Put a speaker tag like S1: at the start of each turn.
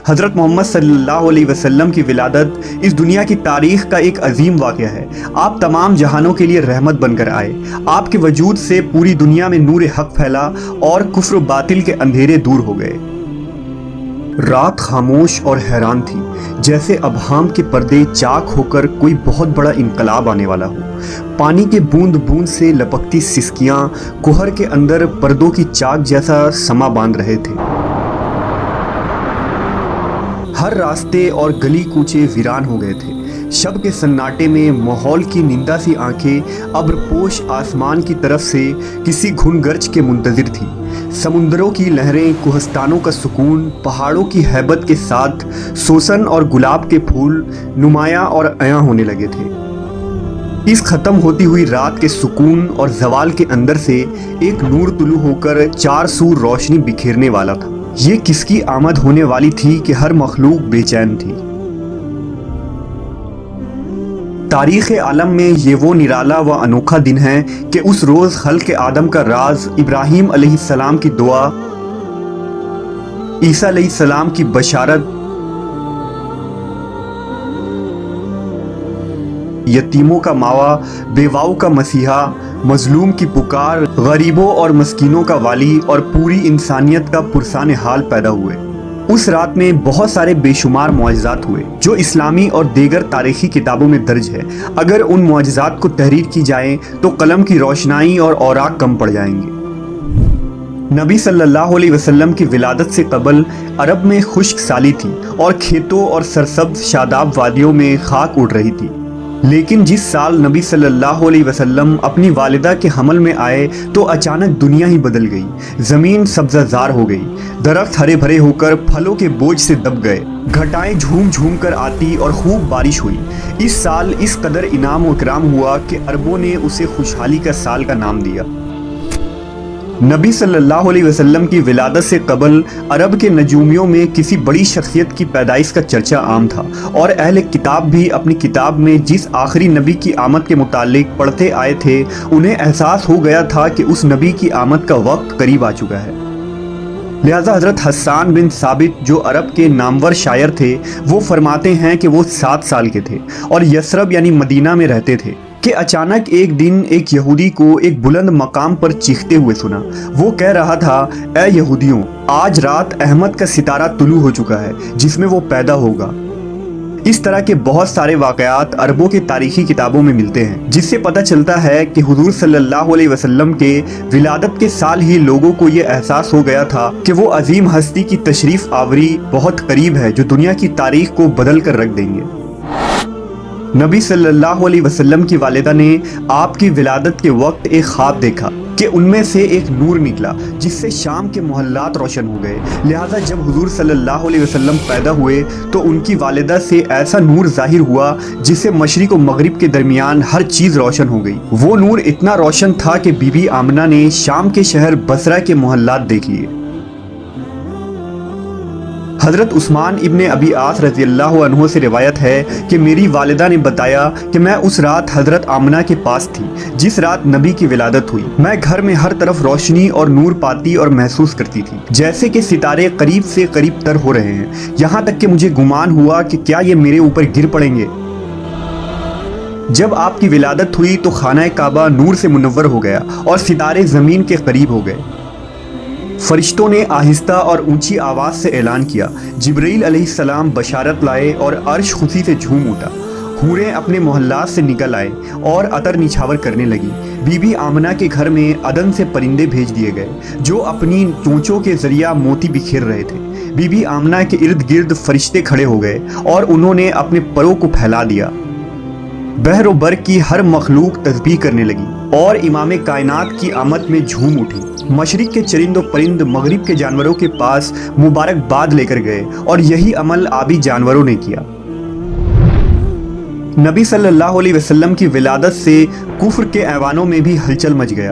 S1: حضرت محمد صلی اللہ علیہ وسلم کی ولادت اس دنیا کی تاریخ کا ایک عظیم واقعہ ہے۔ آپ تمام جہانوں کے لیے رحمت بن کر آئے۔ آپ کے وجود سے پوری دنیا میں نور حق پھیلا اور کفر و باطل کے اندھیرے دور ہو گئے۔ رات خاموش اور حیران تھی، جیسے ابہام کے پردے چاک ہو کر کوئی بہت بڑا انقلاب آنے والا ہو۔ پانی کے بوند بوند سے لپکتی سسکیاں کوہر کے اندر پردوں کی چاک جیسا سما باندھ رہے تھے۔ ہر راستے اور گلی کوچے ویران ہو گئے تھے۔ شب کے سناٹے میں ماحول کی نندا سی آنکھیں ابر پوش آسمان کی طرف سے کسی گھن گرج کے منتظر تھی۔ سمندروں کی لہریں، کوہستانوں کا سکون، پہاڑوں کی ہیبت کے ساتھ سوسن اور گلاب کے پھول نمایاں اور عیاں ہونے لگے تھے۔ اس ختم ہوتی ہوئی رات کے سکون اور زوال کے اندر سے ایک نور طلوع ہو کر چار سو روشنی بکھیرنے والا تھا۔ یہ کس کی آمد ہونے والی تھی کہ ہر مخلوق بے چین تھی۔ تاریخ عالم میں یہ وہ نرالا و انوکھا دن ہے کہ اس روز خلق آدم کا راز، ابراہیم علیہ السلام کی دعا، عیسیٰ علیہ السلام کی بشارت، یتیموں کا ماوا، بیواؤں کا مسیحا، مظلوم کی پکار، غریبوں اور مسکینوں کا والی اور پوری انسانیت کا پرسان حال پیدا ہوئے۔ اس رات میں بہت سارے بے شمار معجزات ہوئے جو اسلامی اور دیگر تاریخی کتابوں میں درج ہے۔ اگر ان معجزات کو تحریر کی جائے تو قلم کی روشنائی اور اوراق کم پڑ جائیں گے۔ نبی صلی اللہ علیہ وسلم کی ولادت سے قبل عرب میں خشک سالی تھی اور کھیتوں اور سرسبز شاداب وادیوں میں خاک اڑ رہی تھی۔ لیکن جس سال نبی صلی اللہ علیہ وسلم اپنی والدہ کے حمل میں آئے تو اچانک دنیا ہی بدل گئی۔ زمین سبزہ زار ہو گئی، درخت ہرے بھرے ہو کر پھلوں کے بوجھ سے دب گئے، گھٹائیں جھوم جھوم کر آتی اور خوب بارش ہوئی۔ اس سال اس قدر انعام و اکرام ہوا کہ عربوں نے اسے خوشحالی کا سال کا نام دیا۔ نبی صلی اللہ علیہ وسلم کی ولادت سے قبل عرب کے نجومیوں میں کسی بڑی شخصیت کی پیدائش کا چرچا عام تھا، اور اہل کتاب بھی اپنی کتاب میں جس آخری نبی کی آمد کے متعلق پڑھتے آئے تھے، انہیں احساس ہو گیا تھا کہ اس نبی کی آمد کا وقت قریب آ چکا ہے۔ لہذا حضرت حسان بن ثابت جو عرب کے نامور شاعر تھے، وہ فرماتے ہیں کہ وہ 7 سال کے تھے اور یثرب یعنی مدینہ میں رہتے تھے کہ اچانک ایک دن ایک یہودی کو ایک بلند مقام پر چیختے ہوئے سنا۔ وہ کہہ رہا تھا، اے یہودیوں، آج رات احمد کا ستارہ طلوع ہو چکا ہے جس میں وہ پیدا ہوگا۔ اس طرح کے بہت سارے واقعات عربوں کے تاریخی کتابوں میں ملتے ہیں، جس سے پتہ چلتا ہے کہ حضور صلی اللہ علیہ وسلم کے ولادت کے سال ہی لوگوں کو یہ احساس ہو گیا تھا کہ وہ عظیم ہستی کی تشریف آوری بہت قریب ہے جو دنیا کی تاریخ کو بدل کر رکھ دیں گے۔ نبی صلی اللہ علیہ وسلم کی والدہ نے آپ کی ولادت کے وقت ایک خواب دیکھا کہ ان میں سے ایک نور نکلا جس سے شام کے محلات روشن ہو گئے۔ لہٰذا جب حضور صلی اللہ علیہ وسلم پیدا ہوئے تو ان کی والدہ سے ایسا نور ظاہر ہوا جس سے مشرق و مغرب کے درمیان ہر چیز روشن ہو گئی۔ وہ نور اتنا روشن تھا کہ بی بی آمنہ نے شام کے شہر بصرہ کے محلات دیکھ لیے۔ حضرت عثمان ابن ابی عاص رضی اللہ عنہ سے روایت ہے کہ میری والدہ نے بتایا کہ میں اس رات حضرت آمنہ کے پاس تھی جس رات نبی کی ولادت ہوئی۔ میں گھر میں ہر طرف روشنی اور نور پاتی اور محسوس کرتی تھی، جیسے کہ ستارے قریب سے قریب تر ہو رہے ہیں، یہاں تک کہ مجھے گمان ہوا کہ کیا یہ میرے اوپر گر پڑیں گے۔ جب آپ کی ولادت ہوئی تو خانہ کعبہ نور سے منور ہو گیا اور ستارے زمین کے قریب ہو گئے۔ فرشتوں نے آہستہ اور اونچی آواز سے اعلان کیا، جبرائیل علیہ السلام بشارت لائے اور عرش خوشی سے جھوم اٹھا۔ حوریں اپنے محلات سے نکل آئے اور عطر نچھاور کرنے لگی۔ بی بی آمنہ کے گھر میں عدن سے پرندے بھیج دیے گئے جو اپنی چونچوں کے ذریعہ موتی بکھیر رہے تھے۔ بی بی آمنہ کے ارد گرد فرشتے کھڑے ہو گئے اور انہوں نے اپنے پروں کو پھیلا دیا۔ بحر و بر کی ہر مخلوق تسبیح کرنے لگی اور امام کائنات کی آمد میں جھوم اٹھی۔ مشرق کے چرند و پرند مغرب کے جانوروں کے پاس مبارکباد لے کر گئے اور یہی عمل آبی جانوروں نے کیا۔ نبی صلی اللہ علیہ وسلم کی ولادت سے کفر کے ایوانوں میں بھی ہلچل مچ گیا۔